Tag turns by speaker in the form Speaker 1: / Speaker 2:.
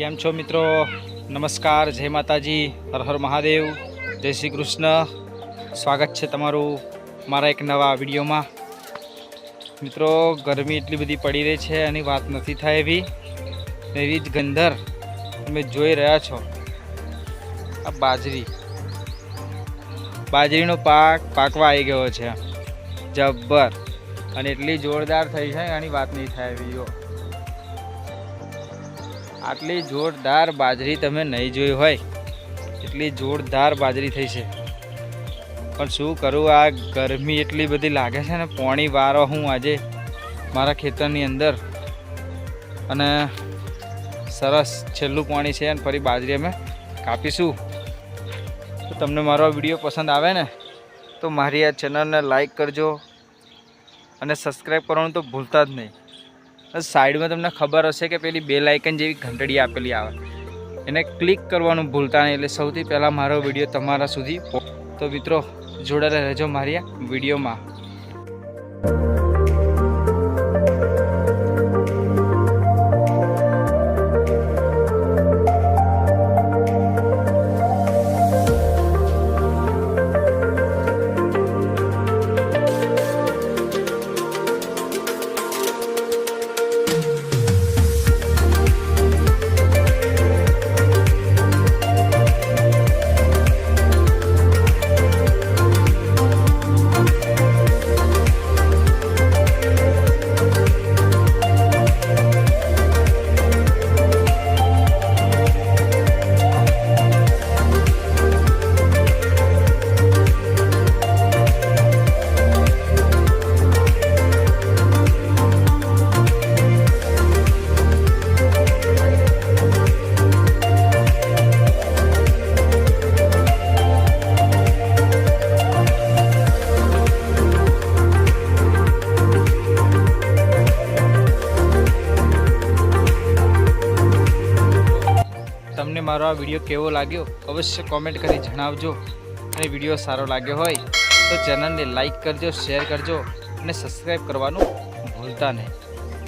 Speaker 1: કેમ છો મિત્રો? નમસ્કાર, જય માતાજી, હર હર મહાદેવ, જય શ્રી કૃષ્ણ। સ્વાગત છે તમારું મારા એક નવા વિડીયોમાં। મિત્રો, ગરમી એટલી બધી પડી રહી છે એની વાત નથી થાય એવી જ ગંધર તમે જોઈ રહ્યા છો। આ બાજરીનો પાક પાકવા આવી ગયો છે જબ્બર, અને એટલી જોરદાર થઈ છે એની વાત નહીં થાય એવી। આટલી જોરદાર બાજરી તમે નહીં જોઈ હોય એટલી જોરદાર બાજરી થઈ છે। પણ શું કરું, આ ગરમી એટલી બધી લાગે છે ને, પાણી વારો હું આજે મારા ખેતરની અંદર, અને સરસ છેલ્લું પાણી છે અને ફરી બાજરી અમે કાપીશું। તો તમને મારો વિડીયો પસંદ આવે ને તો મારી આ ચેનલને લાઈક કરજો અને સબસ્ક્રાઈબ કરવાનું તો ભૂલતા જ નહીં। સાઈડમાં તમને ખબર હશે કે પેલી બેલ આઇકન જેવી ઘંટડી આપેલી આવે, એને ક્લિક કરવાનું ભૂલતા નહીં, એટલે સૌથી પહેલાં મારો વિડીયો તમારા સુધી। તો મિત્રો, જોડાયેલા રહેજો મારી આ વિડીયોમાં। તમને મારો આ વિડીયો કેવો લાગ્યો અવશ્ય કોમેન્ટ કરી જણાવજો, અને વિડીયો સારો લાગ્યો હોય તો ચેનલને લાઈક કરજો, શેર કરજો અને સબસ્ક્રાઈબ કરવાનું ભૂલતા નહીં।